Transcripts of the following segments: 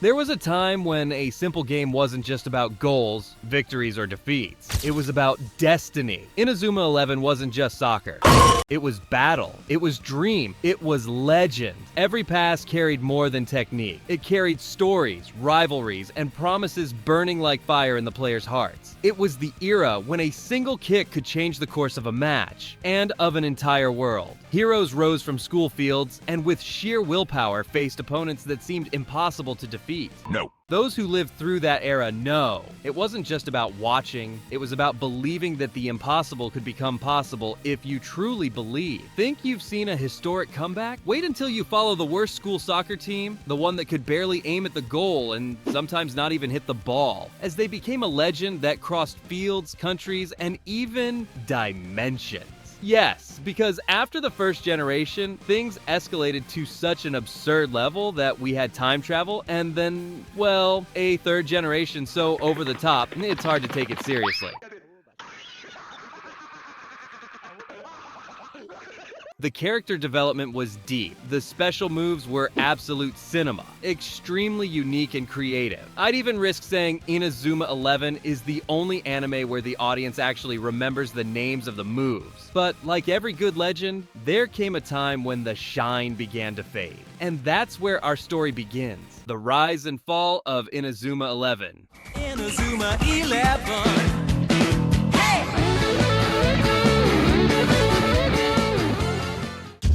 There was a time when a simple game wasn't just about goals, victories, or defeats. It was about destiny. Inazuma 11 wasn't just soccer. It was battle. It was dream. It was legend. Every pass carried more than technique. It carried stories, rivalries, and promises burning like fire in the players' hearts. It was the era when a single kick could change the course of a match and of an entire world. Heroes rose from school fields and with sheer willpower faced opponents that seemed impossible to defeat. No. Those who lived through that era know it wasn't just about watching, it was about believing that the impossible could become possible if you truly believe. Think you've seen a historic comeback? Wait until you follow the worst school soccer team, the one that could barely aim at the goal and sometimes not even hit the ball, as they became a legend that crossed fields, countries, and even dimensions. Yes, because after the first generation, things escalated to such an absurd level that we had time travel and then, well, a third generation so over the top, it's hard to take it seriously. The character development was deep. The special moves were absolute cinema, extremely unique and creative. I'd even risk saying Inazuma 11 is the only anime where the audience actually remembers the names of the moves. But like every good legend, there came a time when the shine began to fade. And that's where our story begins. The rise and fall of Inazuma 11. Inazuma 11.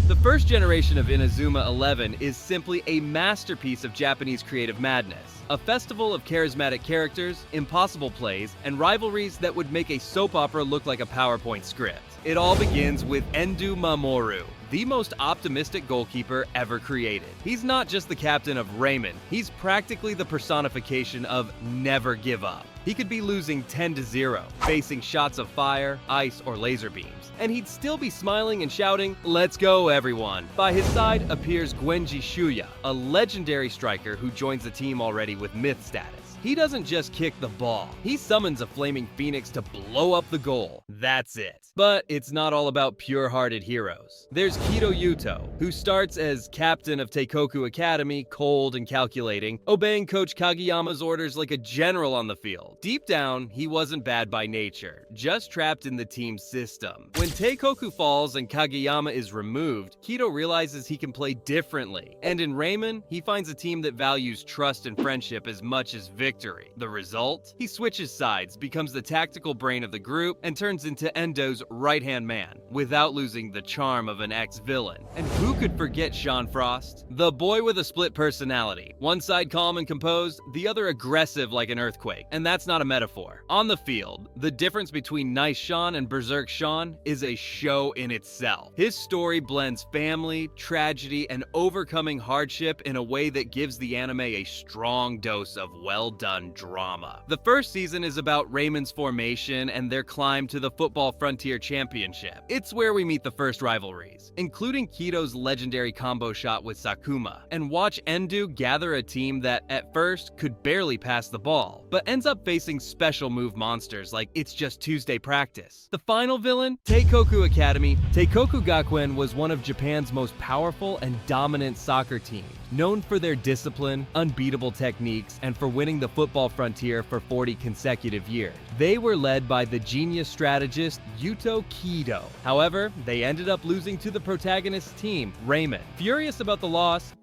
The first generation of Inazuma 11 is simply a masterpiece of Japanese creative madness. A festival of charismatic characters, impossible plays, and rivalries that would make a soap opera look like a PowerPoint script. It all begins with Endo Mamoru, the most optimistic goalkeeper ever created. He's not just the captain of Raymond, he's practically the personification of never give up. He could be losing 10-0, facing shots of fire, ice, or laser beams, and he'd still be smiling and shouting, "Let's go, everyone!" By his side appears Genji Shuya, a legendary striker who joins the team already with myth status. He doesn't just kick the ball, he summons a flaming phoenix to blow up the goal. That's it. But it's not all about pure-hearted heroes. There's Kidou Yuto, who starts as captain of Teikoku Academy, cold and calculating, obeying Coach Kageyama's orders like a general on the field. Deep down, he wasn't bad by nature, just trapped in the team's system. When Teikoku falls and Kageyama is removed, Kidou realizes he can play differently. And in Raymond, he finds a team that values trust and friendship as much as victory. The result? He switches sides, becomes the tactical brain of the group, and turns into Endo's right-hand man, without losing the charm of an ex-villain. And who could forget Sean Frost? The boy with a split personality. One side calm and composed, the other aggressive like an earthquake. And that's not a metaphor. On the field, the difference between Nice Sean and Berserk Sean is a show in itself. His story blends family, tragedy, and overcoming hardship in a way that gives the anime a strong dose of well-done drama. The first season is about Raymond's formation and their climb to the Football Frontier Championship. It's where we meet the first rivalries, including Kidou's legendary combo shot with Sakuma, and watch Endo gather a team that, at first, could barely pass the ball, but ends up facing special move monsters like It's Just Tuesday practice. The final villain? Teikoku Academy. Teikoku Gakuen was one of Japan's most powerful and dominant soccer teams, known for their discipline, unbeatable techniques, and for winning the Football Frontier for 40 consecutive years. They were led by the genius strategist Yuto Kidou. However, they ended up losing to the protagonist's team, Raymond. Furious about the loss,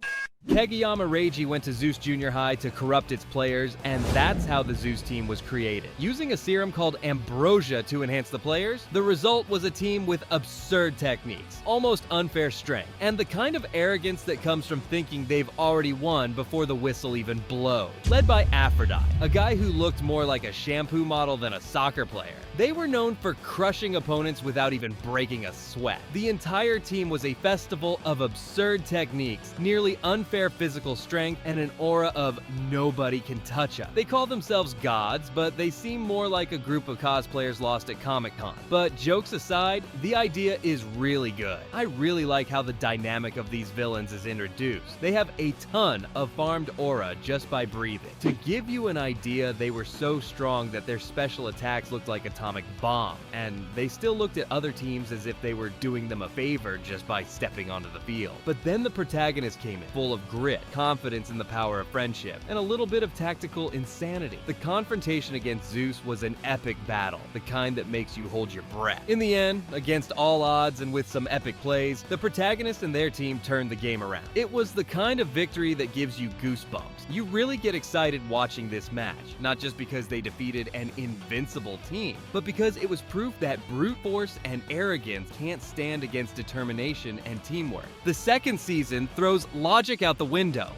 Kageyama Reiji went to Zeus Junior High to corrupt its players, and that's how the Zeus team was created. Using a serum called ambrosia to enhance the players, the result was a team with absurd techniques, almost unfair strength, and the kind of arrogance that comes from thinking they've already won before the whistle even blows. Led by Aphrodite, a guy who looked more like a shampoo model than a soccer player. They were known for crushing opponents without even breaking a sweat. The entire team was a festival of absurd techniques, nearly unfair physical strength, and an aura of nobody can touch us. They call themselves gods, but they seem more like a group of cosplayers lost at Comic-Con. But jokes aside, the idea is really good. I really like how the dynamic of these villains is introduced. They have a ton of farmed aura just by breathing. To give you an idea, they were so strong that their special attacks looked like atomic bomb, and they still looked at other teams as if they were doing them a favor just by stepping onto the field. But then the protagonist came in, full of grit, confidence in the power of friendship, and a little bit of tactical insanity. The confrontation against Zeus was an epic battle, the kind that makes you hold your breath. In the end, against all odds and with some epic plays, the protagonist and their team turned the game around. It was the kind of victory that gives you goosebumps. You really get excited watching this match, not just because they defeated an invincible team, but because it was proof that brute force and arrogance can't stand against determination and teamwork. The second season throws logic out the window.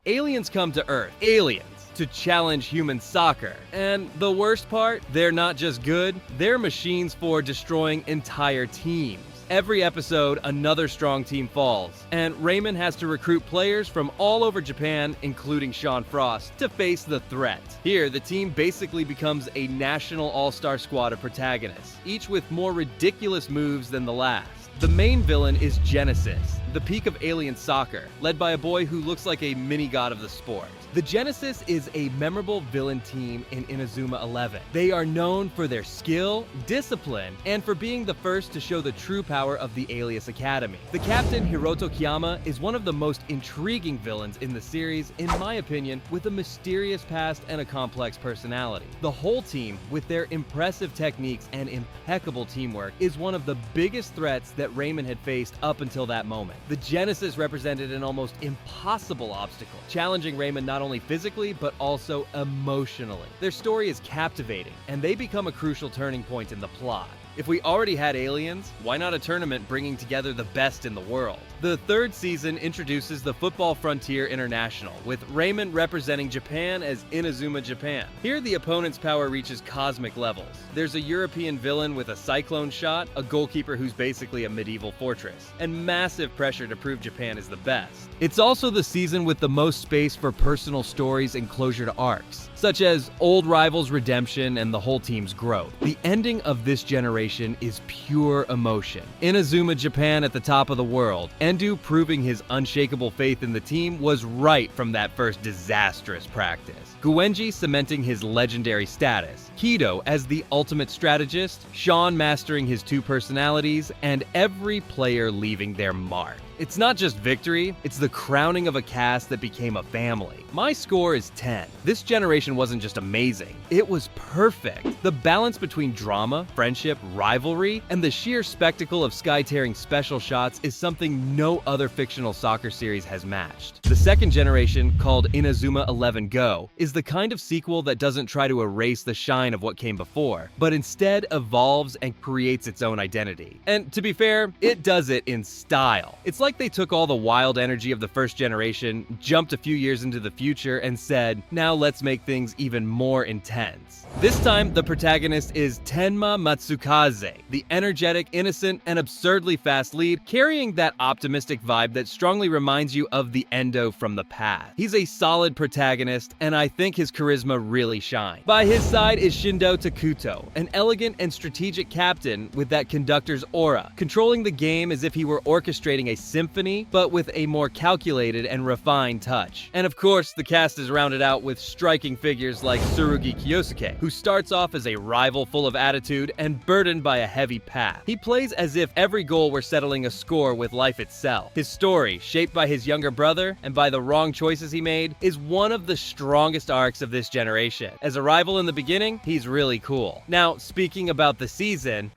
Aliens come to Earth. Aliens. To challenge human soccer. And the worst part, they're not just good, they're machines for destroying entire teams. Every episode, another strong team falls, and Raymond has to recruit players from all over Japan, including Sean Frost, to face the threat. Here, the team basically becomes a national all-star squad of protagonists, each with more ridiculous moves than the last. The main villain is Genesis, the peak of alien soccer, led by a boy who looks like a mini-god of the sport. The Genesis is a memorable villain team in Inazuma 11. They are known for their skill, discipline, and for being the first to show the true power of the Zeus Academy. The captain, Hiroto Kiyama, is one of the most intriguing villains in the series, in my opinion, with a mysterious past and a complex personality. The whole team, with their impressive techniques and impeccable teamwork, is one of the biggest threats that Raymond had faced up until that moment. The Genesis represented an almost impossible obstacle, challenging Raymond not only physically, but also emotionally. Their story is captivating, and they become a crucial turning point in the plot. If we already had aliens, why not a tournament bringing together the best in the world? The third season introduces the Football Frontier International, with Raymond representing Japan as Inazuma Japan. Here, the opponent's power reaches cosmic levels. There's a European villain with a cyclone shot, a goalkeeper who's basically a medieval fortress, and massive pressure to prove Japan is the best. It's also the season with the most space for personal stories and closure to arcs, such as old rivals' redemption and the whole team's growth. The ending of this generation is pure emotion. Inazuma Japan at the top of the world, Endu proving his unshakable faith in the team was right from that first disastrous practice. Guenji cementing his legendary status, Kidou as the ultimate strategist, Sean mastering his two personalities, and every player leaving their mark. It's not just victory, it's the crowning of a cast that became a family. My score is 10. This generation wasn't just amazing, it was perfect. The balance between drama, friendship, rivalry, and the sheer spectacle of sky-tearing special shots is something no other fictional soccer series has matched. The second generation, called Inazuma 11 GO, is the kind of sequel that doesn't try to erase the shine of what came before, but instead evolves and creates its own identity. And to be fair, it does it in style. It's like they took all the wild energy of the first generation, jumped a few years into the future, and said, now let's make things even more intense. This time, the protagonist is Tenma Matsukaze, the energetic, innocent, and absurdly fast lead, carrying that optimistic vibe that strongly reminds you of the Endo from the past. He's a solid protagonist, and I think his charisma really shines. By his side is Shindo Takuto, an elegant and strategic captain with that conductor's aura, controlling the game as if he were orchestrating a symphony, but with a more calculated and refined touch. And of course, the cast is rounded out with striking figures like Tsurugi Kyosuke, who starts off as a rival full of attitude and burdened by a heavy past. He plays as if every goal were settling a score with life itself. His story, shaped by his younger brother and by the wrong choices he made, is one of the strongest arcs of this generation. As a rival in the beginning, he's really cool. Now, speaking about the season,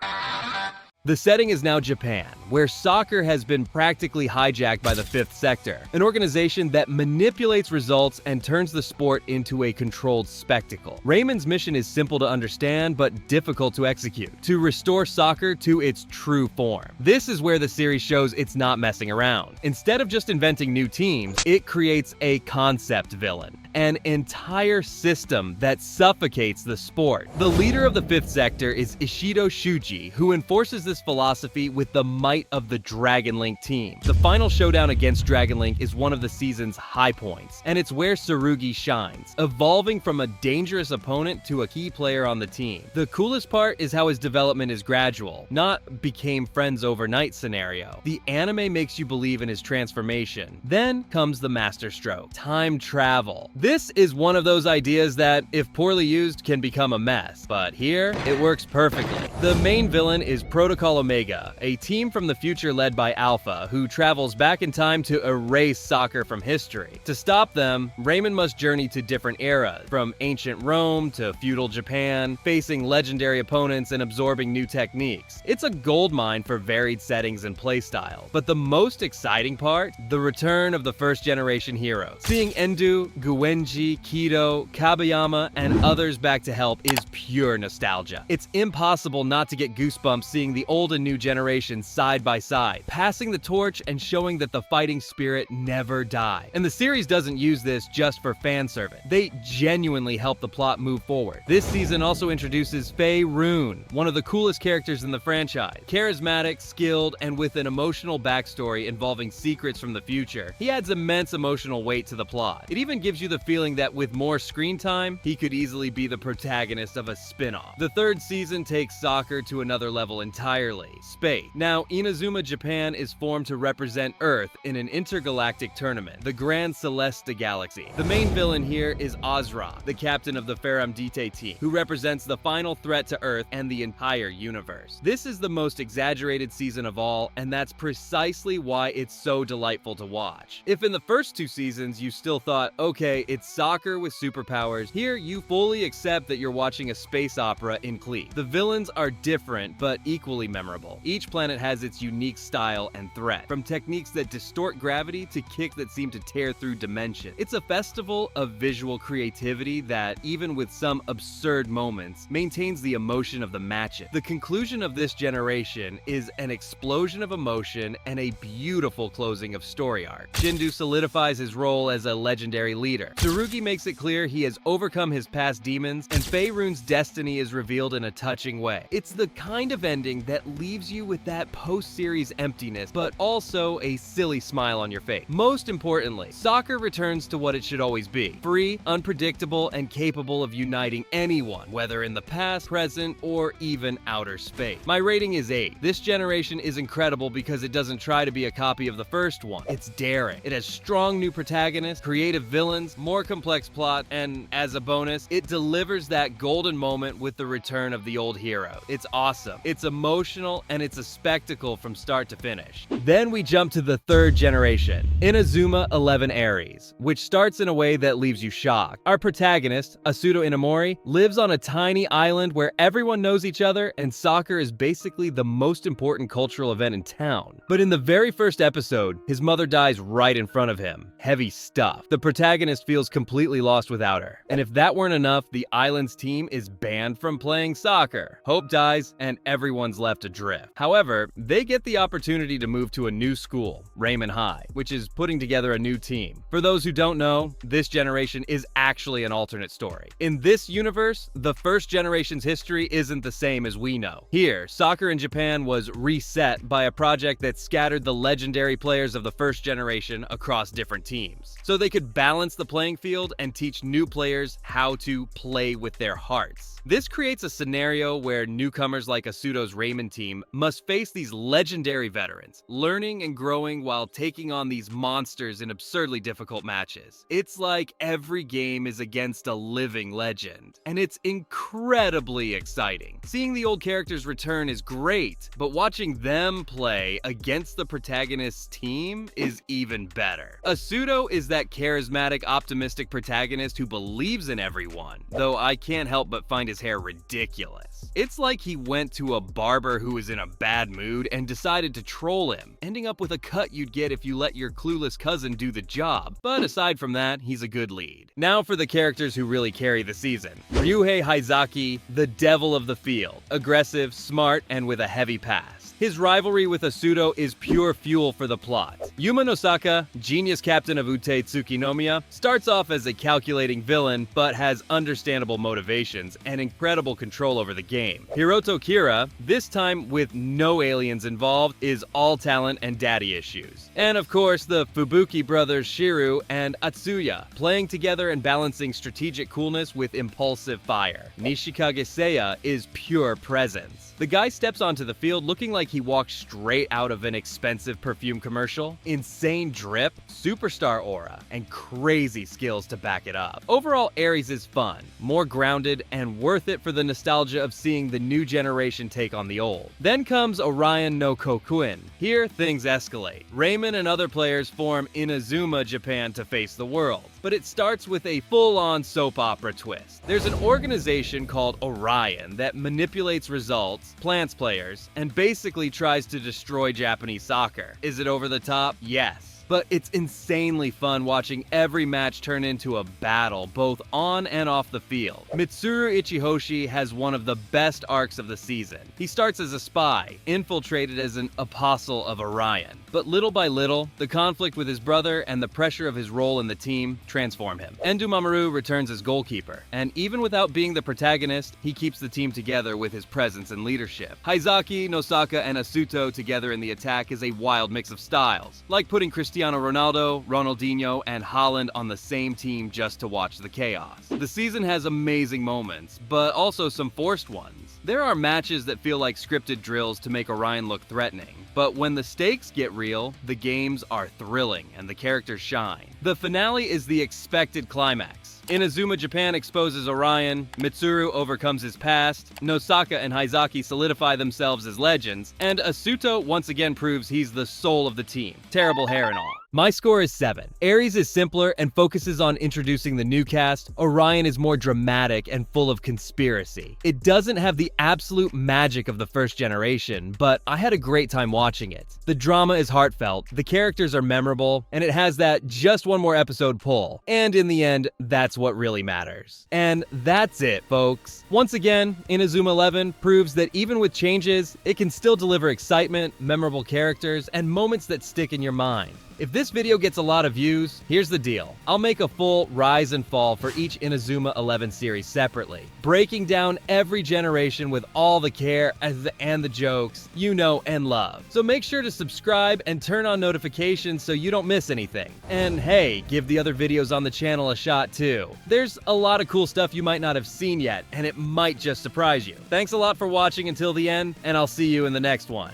the setting is now Japan, where soccer has been practically hijacked by the Fifth Sector, an organization that manipulates results and turns the sport into a controlled spectacle. Raymond's mission is simple to understand, but difficult to execute: to restore soccer to its true form. This is where the series shows it's not messing around. Instead of just inventing new teams, it creates a concept villain, an entire system that suffocates the sport. The leader of the Fifth Sector is Ishido Shuji, who enforces this philosophy with the might of the Dragon Link team. The final showdown against Dragon Link is one of the season's high points, and it's where Tsurugi shines, evolving from a dangerous opponent to a key player on the team. The coolest part is how his development is gradual, not became friends overnight scenario. The anime makes you believe in his transformation. Then comes the masterstroke: time travel. This is one of those ideas that, if poorly used, can become a mess, but here, it works perfectly. The main villain is Protocol Omega, a team from the future led by Alpha, who travels back in time to erase soccer from history. To stop them, Raymond must journey to different eras, from ancient Rome to feudal Japan, facing legendary opponents and absorbing new techniques. It's a goldmine for varied settings and playstyles. But the most exciting part? The return of the first-generation heroes. Seeing Endu, Guenji, Kidou, Kabayama, and others back to help is pure nostalgia. It's impossible not to get goosebumps seeing the old and new generations side by side, passing the torch and showing that the fighting spirit never die. And the series doesn't use this just for fan service. They genuinely help the plot move forward. This season also introduces Fei Rune, one of the coolest characters in the franchise. Charismatic, skilled, and with an emotional backstory involving secrets from the future, he adds immense emotional weight to the plot. It even gives you the feeling that with more screen time, he could easily be the protagonist of a spin-off. The third season takes soccer to another level entirely, space. Now, Inazuma Japan is formed to represent Earth in an intergalactic tournament, the Grand Celeste Galaxy. The main villain here is Azra, the captain of the Faramdite team, who represents the final threat to Earth and the entire universe. This is the most exaggerated season of all, and that's precisely why it's so delightful to watch. If in the first two seasons you still thought, okay, it's soccer with superpowers, here you fully accept that you're watching a space opera in Clee. The villains are different, but equally memorable. Each planet has its unique style and threat, from techniques that distort gravity to kicks that seem to tear through dimension. It's a festival of visual creativity that, even with some absurd moments, maintains the emotion of the matches. The conclusion of this generation is an explosion of emotion and a beautiful closing of story arc. Jindu solidifies his role as a legendary leader. Tsurugi makes it clear he has overcome his past demons, and Fei Rune's destiny is revealed in a touching way. It's the kind of ending that leaves you with that post-series emptiness, but also a silly smile on your face. Most importantly, soccer returns to what it should always be: free, unpredictable, and capable of uniting anyone, whether in the past, present, or even outer space. My rating is 8. This generation is incredible because it doesn't try to be a copy of the first one. It's daring. It has strong new protagonists, creative villains, more complex plot, and as a bonus, it delivers that golden moment with the return of the old hero. It's awesome. It's emotional, and it's a spectacle from start to finish. Then we jump to the third generation, Inazuma 11 Aries, which starts in a way that leaves you shocked. Our protagonist, Asuto Inamori, lives on a tiny island where everyone knows each other and soccer is basically the most important cultural event in town. But in the very first episode, his mother dies right in front of him. Heavy stuff. The protagonist feels completely lost without her. And if that weren't enough, the island's team is banned from playing soccer. Hope dies and everyone's left adrift. However, they get the opportunity to move to a new school, Raymond High, which is putting together a new team. For those who don't know, this generation is actually an alternate story. In this universe, the first generation's history isn't the same as we know. Here, soccer in Japan was reset by a project that scattered the legendary players of the first generation across different teams, so they could balance the playing field and teach new players how to play with their hearts. This creates a scenario where newcomers like Asuto's Raymond team must face these legendary veterans, learning and growing while taking on these monsters in absurdly difficult matches. It's like every game is against a living legend, and it's incredibly exciting. Seeing the old characters return is great, but watching them play against the protagonist's team is even better. Asuto is that charismatic, optimistic protagonist who believes in everyone, though I can't help but find his hair ridiculous. It's like he went to a barber who was in a bad mood and decided to troll him, ending up with a cut you'd get if you let your clueless cousin do the job. But aside from that, he's a good lead. Now for the characters who really carry the season. Ryuhei Haizaki, the devil of the field. Aggressive, smart, and with a heavy past. His rivalry with Asuto is pure fuel for the plot. Yuma Nosaka, genius captain of Ute Tsukinomiya, starts off as a calculating villain, but has understandable motivations and incredible control over the game. Hiroto Kira, this time with no aliens involved, is all talent and daddy issues. And of course, the Fubuki brothers Shiru and Atsuya, playing together and balancing strategic coolness with impulsive fire. Nishikage Seiya is pure presence. The guy steps onto the field looking like he walked straight out of an expensive perfume commercial. Insane drip, superstar aura, and crazy skills to back it up. Overall, Aries is fun, more grounded, and worth it for the nostalgia of seeing the new generation take on the old. Then comes Orion no Kokuin. Here, things escalate. Raymond and other players form Inazuma Japan to face the world. But it starts with a full-on soap opera twist. There's an organization called Orion that manipulates results, plants players, and basically tries to destroy Japanese soccer. Is it over the top? Yes. But it's insanely fun watching every match turn into a battle, both on and off the field. Mitsuru Ichihoshi has one of the best arcs of the season. He starts as a spy, infiltrated as an apostle of Orion. But little by little, the conflict with his brother and the pressure of his role in the team transform him. Endo Mamoru returns as goalkeeper, and even without being the protagonist, he keeps the team together with his presence and leadership. Haizaki, Nosaka, and Asuto together in the attack is a wild mix of styles, like putting Cristiano Ronaldo, Ronaldinho, and Haaland on the same team just to watch the chaos. The season has amazing moments, but also some forced ones. There are matches that feel like scripted drills to make Orion look threatening, but when the stakes get real, the games are thrilling and the characters shine. The finale is the expected climax. Inazuma Japan exposes Orion, Mitsuru overcomes his past, Nosaka and Haizaki solidify themselves as legends, and Asuto once again proves he's the soul of the team. Terrible hair and all. My score is 7. Aries is simpler and focuses on introducing the new cast. Orion is more dramatic and full of conspiracy. It doesn't have the absolute magic of the first generation, but I had a great time watching it. The drama is heartfelt, the characters are memorable, and it has that just one more episode pull. And in the end, that's what really matters. And that's it, folks. Once again, Inazuma 11 proves that even with changes, it can still deliver excitement, memorable characters, and moments that stick in your mind. If this video gets a lot of views, here's the deal. I'll make a full rise and fall for each Inazuma 11 series separately, breaking down every generation with all the care and the jokes you know and love. So make sure to subscribe and turn on notifications so you don't miss anything. And hey, give the other videos on the channel a shot too. There's a lot of cool stuff you might not have seen yet, and it might just surprise you. Thanks a lot for watching until the end, and I'll see you in the next one.